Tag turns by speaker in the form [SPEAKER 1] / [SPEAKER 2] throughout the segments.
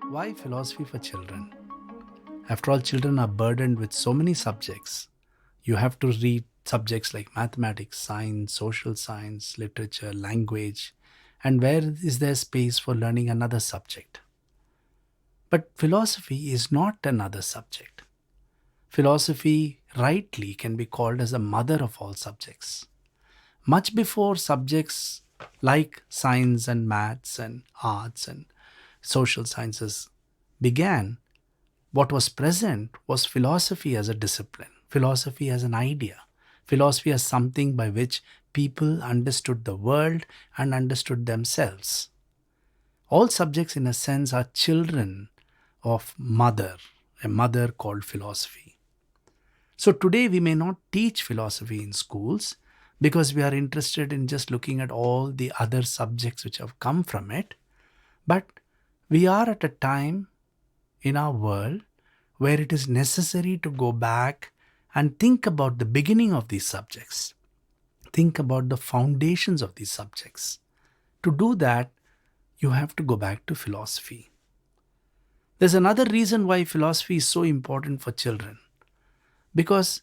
[SPEAKER 1] Why philosophy for children? After all, children are burdened with so many subjects. You have to read subjects like mathematics, science, social science, literature, language, and where is there space for learning another subject? But philosophy is not another subject. Philosophy, rightly, can be called as the mother of all subjects. Much before subjects like science and maths and arts and social sciences began, what was present was philosophy as a discipline, philosophy as an idea, philosophy as something by which people understood the world and understood themselves. All subjects, in a sense, are children of mother, a mother called philosophy. So today we may not teach philosophy in schools because we are interested in just looking at all the other subjects which have come from it. But we are at a time in our world where it is necessary to go back and think about the beginning of these subjects, think about the foundations of these subjects. To do that, you have to go back to philosophy. There's another reason why philosophy is so important for children, because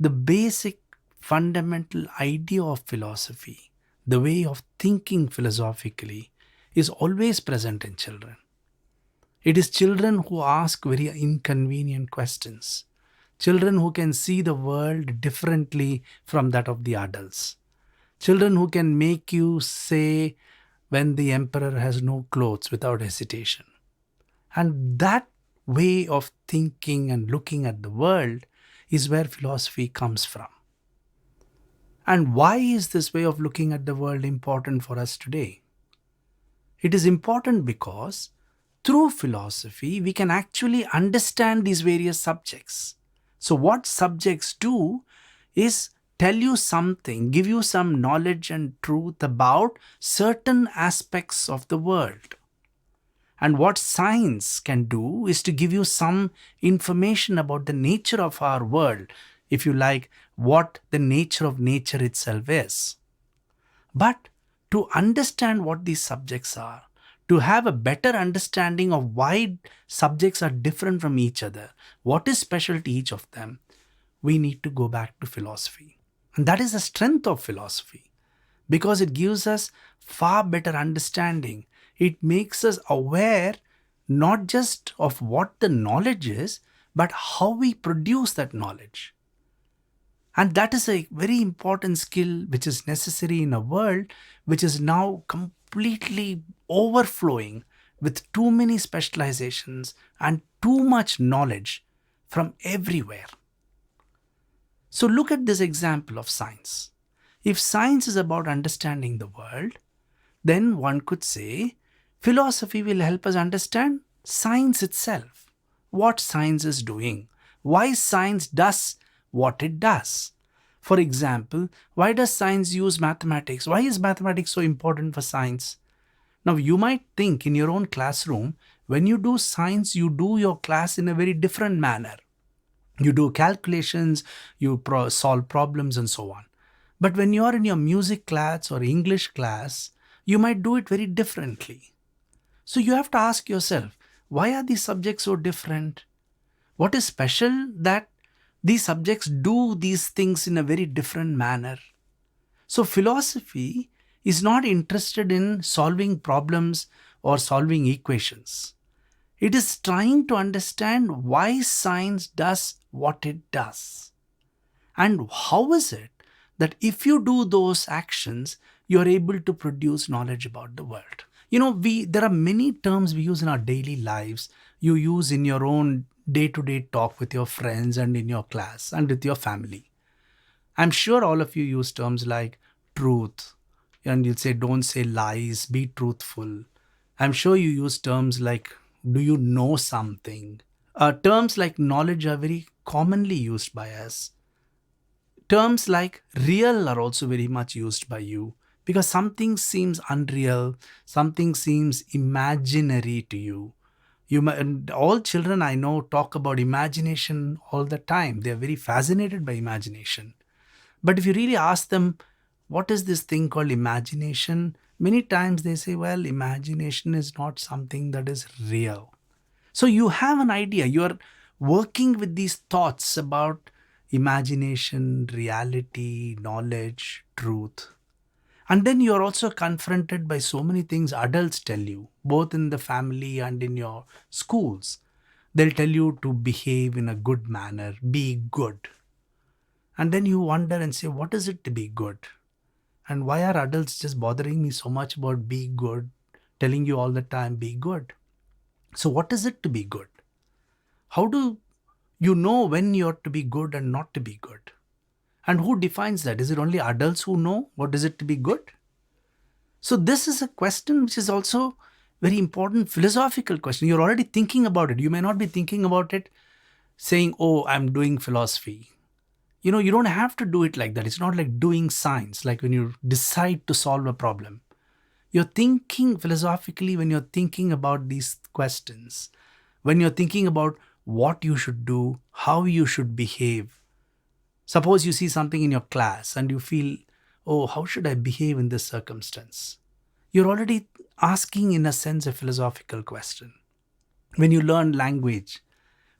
[SPEAKER 1] the basic fundamental idea of philosophy, the way of thinking philosophically, is always present in children. It is children who ask very inconvenient questions. Children who can see the world differently from that of the adults. Children who can make you say when the emperor has no clothes without hesitation. And that way of thinking and looking at the world is where philosophy comes from. And why is this way of looking at the world important for us today? It is important because through philosophy, we can actually understand these various subjects. So, what subjects do is tell you something, give you some knowledge and truth about certain aspects of the world. And what science can do is to give you some information about the nature of our world, if you like, what the nature of nature itself is. But to understand what these subjects are, to have a better understanding of why subjects are different from each other, what is special to each of them, we need to go back to philosophy. And that is the strength of philosophy, because it gives us far better understanding. It makes us aware not just of what the knowledge is, but how we produce that knowledge. And that is a very important skill which is necessary in a world which is now completely overflowing with too many specializations and too much knowledge from everywhere. So look at this example of science. If science is about understanding the world, then one could say philosophy will help us understand science itself, what science is doing, why science does what it does. For example, why does science use mathematics? Why is mathematics so important for science? Now, you might think in your own classroom, when you do science, you do your class in a very different manner. You do calculations, you solve problems, and so on. But when you are in your music class or English class, you might do it very differently. So you have to ask yourself, why are these subjects so different? What is special that these subjects do these things in a very different manner? So philosophy is not interested in solving problems or solving equations. It is trying to understand why science does what it does. And how is it that if you do those actions, you are able to produce knowledge about the world? There are many terms we use in our daily lives. You use in your own day-to-day talk with your friends and in your class and with your family. I'm sure all of you use terms like truth, and you'll say, don't say lies, be truthful. I'm sure you use terms like, do you know something? Terms like knowledge are very commonly used by us. Terms like real are also very much used by you, because something seems unreal, something seems imaginary to you. And all children I know talk about imagination all the time. They are very fascinated by imagination. But if you really ask them, what is this thing called imagination? Many times they say, well, imagination is not something that is real. So you have an idea, you're working with these thoughts about imagination, reality, knowledge, truth. And then you're also confronted by so many things adults tell you, both in the family and in your schools. They'll tell you to behave in a good manner, be good. And then you wonder and say, what is it to be good? And why are adults just bothering me so much about be good, telling you all the time, be good? So, what is it to be good? How do you know when you're to be good and not to be good? And who defines that? Is it only adults who know what is it to be good? So this is a question which is also very important philosophical question. You're already thinking about it. You may not be thinking about it saying, oh, I'm doing philosophy. You don't have to do it like that. It's not like doing science, like when you decide to solve a problem. You're thinking philosophically when you're thinking about these questions, when you're thinking about what you should do, how you should behave. Suppose you see something in your class and you feel, oh, how should I behave in this circumstance? You're already asking, in a sense, a philosophical question. When you learn language,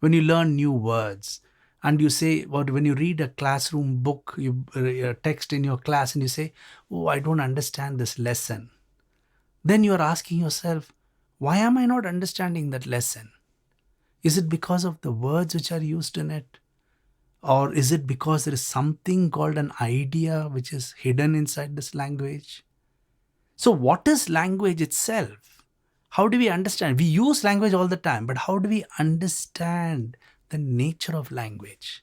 [SPEAKER 1] when you learn new words, and you say, well, when you read a classroom book, a text in your class, and you say, oh, I don't understand this lesson. Then you are asking yourself, why am I not understanding that lesson? Is it because of the words which are used in it? Or is it because there is something called an idea which is hidden inside this language? So, what is language itself? How do we understand? We use language all the time, but how do we understand the nature of language?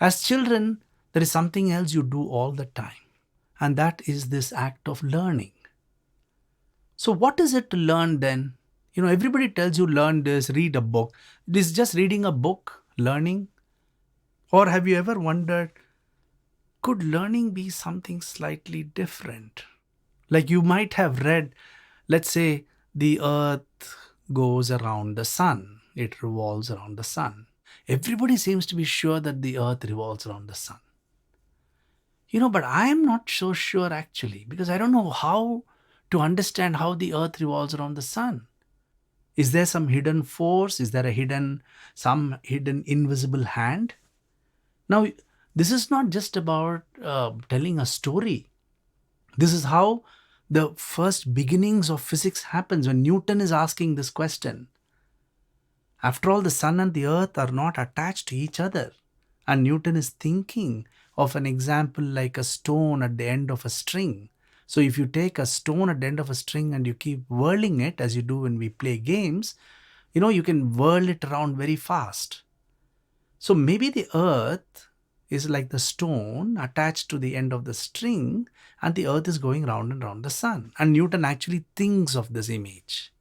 [SPEAKER 1] As children, there is something else you do all the time, and that is this act of learning. So, what is it to learn then? Everybody tells you learn this, read a book. Is just reading a book learning? Or have you ever wondered, could learning be something slightly different? Like you might have read, let's say, the earth goes around the sun, it revolves around the sun. Everybody seems to be sure that the earth revolves around the sun. But I am not so sure actually, because I don't know how to understand how the earth revolves around the sun. Is there some hidden force? Is there some hidden invisible hand? Now, this is not just about telling a story. This is how the first beginnings of physics happens when Newton is asking this question. After all, the sun and the earth are not attached to each other. And Newton is thinking of an example like a stone at the end of a string. So if you take a stone at the end of a string and you keep whirling it, as you do when we play games, you can whirl it around very fast. So maybe the earth is like the stone attached to the end of the string, and the earth is going round and round the sun. And Newton actually thinks of this image.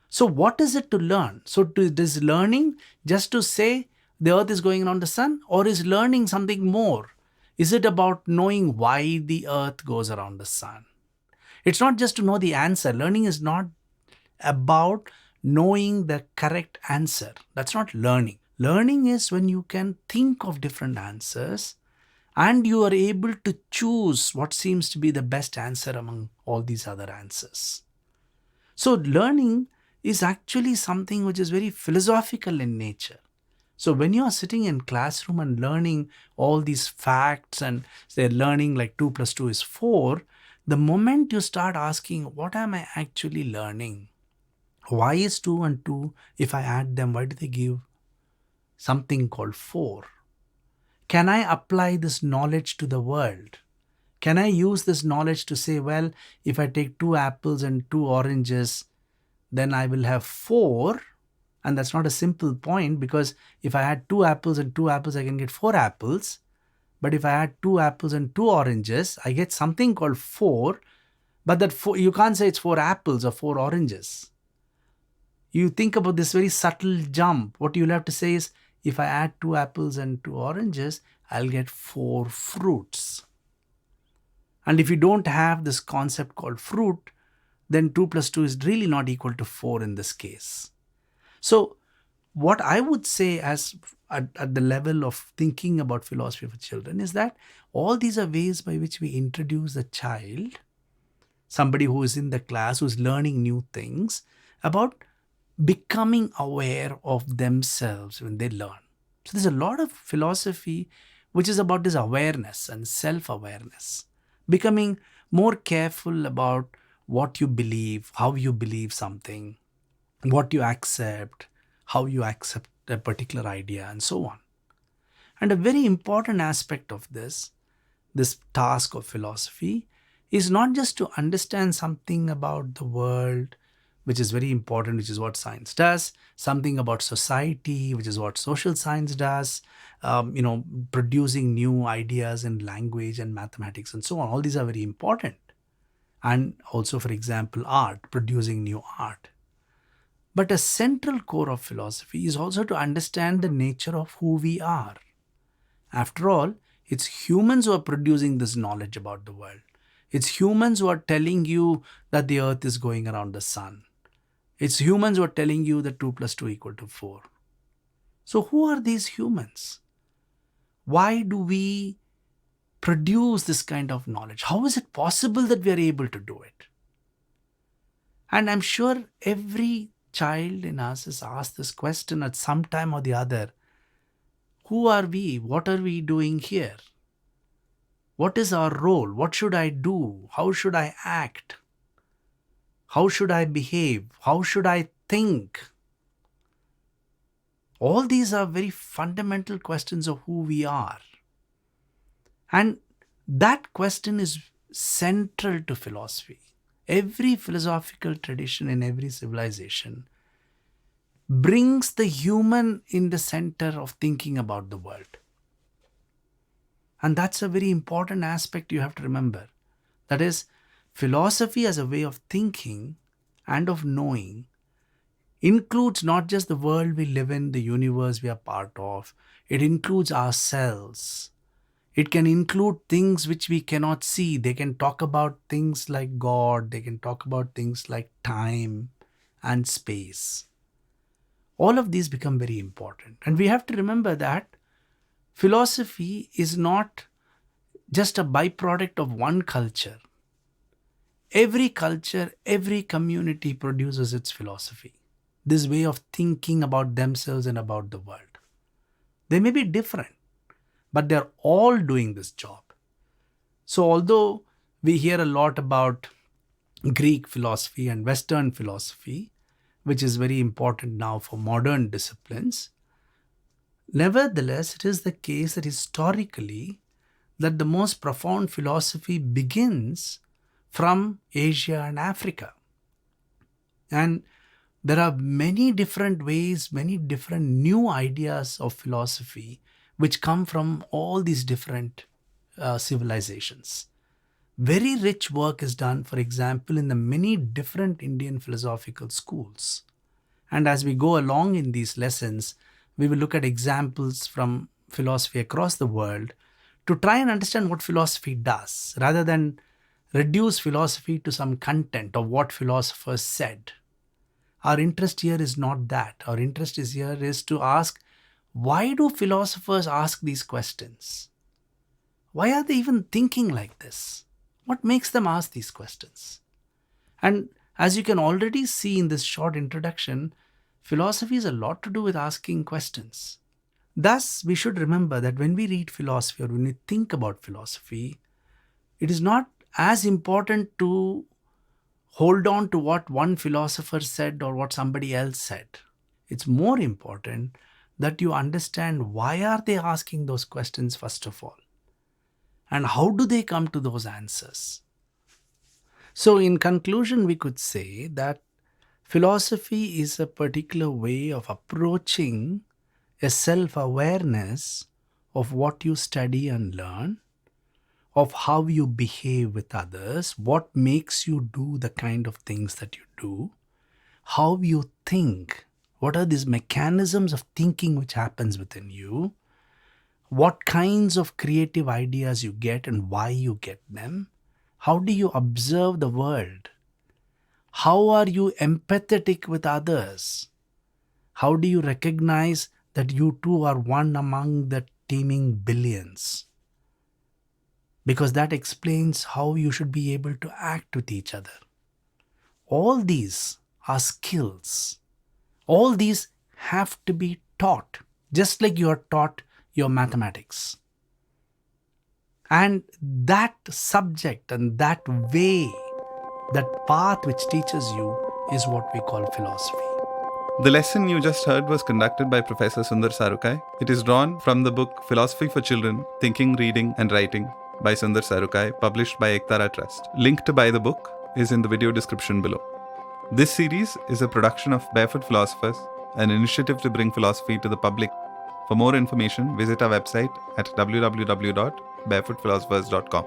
[SPEAKER 1] So what is it to learn? So is learning just to say the earth is going around the sun, or is learning something more? Is it about knowing why the earth goes around the sun? It's not just to know the answer. Learning is not about knowing the correct answer. That's not learning. Learning is when you can think of different answers and you are able to choose what seems to be the best answer among all these other answers. So learning is actually something which is very philosophical in nature. So when you are sitting in classroom and learning all these facts and say learning like 2 plus 2 is 4, the moment you start asking, what am I actually learning? Why is 2 and 2, if I add them, why do they give something called 4? Can I apply this knowledge to the world? Can I use this knowledge to say, well, if I take 2 apples and 2 oranges, then I will have 4? And that's not a simple point, because if I add 2 apples and 2 apples, I can get 4 apples. But if I add 2 apples and 2 oranges, I get something called 4. But that 4, you can't say it's 4 apples or 4 oranges. You think about this very subtle jump. What you'll have to say is, if I add 2 apples and 2 oranges, I'll get 4 fruits. And if you don't have this concept called fruit, then 2 plus 2 is really not equal to 4 in this case. So what I would say as at the level of thinking about philosophy for children is that all these are ways by which we introduce the child, somebody who is in the class, who's learning new things, about becoming aware of themselves when they learn. So there's a lot of philosophy which is about this awareness and self awareness, becoming more careful about what you believe, how you believe something, what you accept, how you accept a particular idea, and so on. And a very important aspect of this task of philosophy, is not just to understand something about the world, which is very important, which is what science does, something about society, which is what social science does, producing new ideas in language and mathematics and so on. All these are very important. And also, for example, art, producing new art. But a central core of philosophy is also to understand the nature of who we are. After all, it's humans who are producing this knowledge about the world. It's humans who are telling you that the earth is going around the sun. It's humans who are telling you that 2 plus 2 equal to 4. So who are these humans? Why do we produce this kind of knowledge? How is it possible that we are able to do it? And I'm sure every child in us is asked this question at some time or the other. Who are we? What are we doing here? What is our role? What should I do? How should I act? How should I behave? How should I think? All these are very fundamental questions of who we are. And that question is central to philosophy. Every philosophical tradition in every civilization brings the human in the center of thinking about the world. And that's a very important aspect you have to remember. That is, philosophy as a way of thinking and of knowing includes not just the world we live in, the universe we are part of, it includes ourselves. It can include things which we cannot see. They can talk about things like God, they can talk about things like time and space. All of these become very important. And we have to remember that philosophy is not just a byproduct of one culture. Every culture, every community produces its philosophy, this way of thinking about themselves and about the world. They may be different, but they're all doing this job. So although we hear a lot about Greek philosophy and Western philosophy, which is very important now for modern disciplines, nevertheless, it is the case that historically, that the most profound philosophy begins from Asia and Africa. And there are many different ways, many different new ideas of philosophy which come from all these different civilizations. Very rich work is done, for example, in the many different Indian philosophical schools. And as we go along in these lessons, we will look at examples from philosophy across the world to try and understand what philosophy does, rather than reduce philosophy to some content of what philosophers said. Our interest here is not that. Our interest here is to ask, why do philosophers ask these questions? Why are they even thinking like this? What makes them ask these questions? And as you can already see in this short introduction, philosophy is a lot to do with asking questions. Thus, we should remember that when we read philosophy or when we think about philosophy, it is not as important to hold on to what one philosopher said or what somebody else said. It's more important that you understand why are they asking those questions first of all, and how do they come to those answers. So in conclusion, we could say that philosophy is a particular way of approaching a self-awareness of what you study and learn, of how you behave with others, what makes you do the kind of things that you do, how you think, what are these mechanisms of thinking which happens within you, what kinds of creative ideas you get and why you get them, how do you observe the world, how are you empathetic with others, how do you recognize that you two are one among the teeming billions. Because that explains how you should be able to act with each other. All these are skills. All these have to be taught, just like you are taught your mathematics. And that subject and that way, that path which teaches you is what we call philosophy.
[SPEAKER 2] The lesson you just heard was conducted by Professor Sundar Sarukkai. It is drawn from the book Philosophy for Children, Thinking, Reading and Writing by Sundar Sarukkai, published by Ektara Trust. Link to buy the book is in the video description below. This series is a production of Barefoot Philosophers, an initiative to bring philosophy to the public. For more information, visit our website at www.barefootphilosophers.com.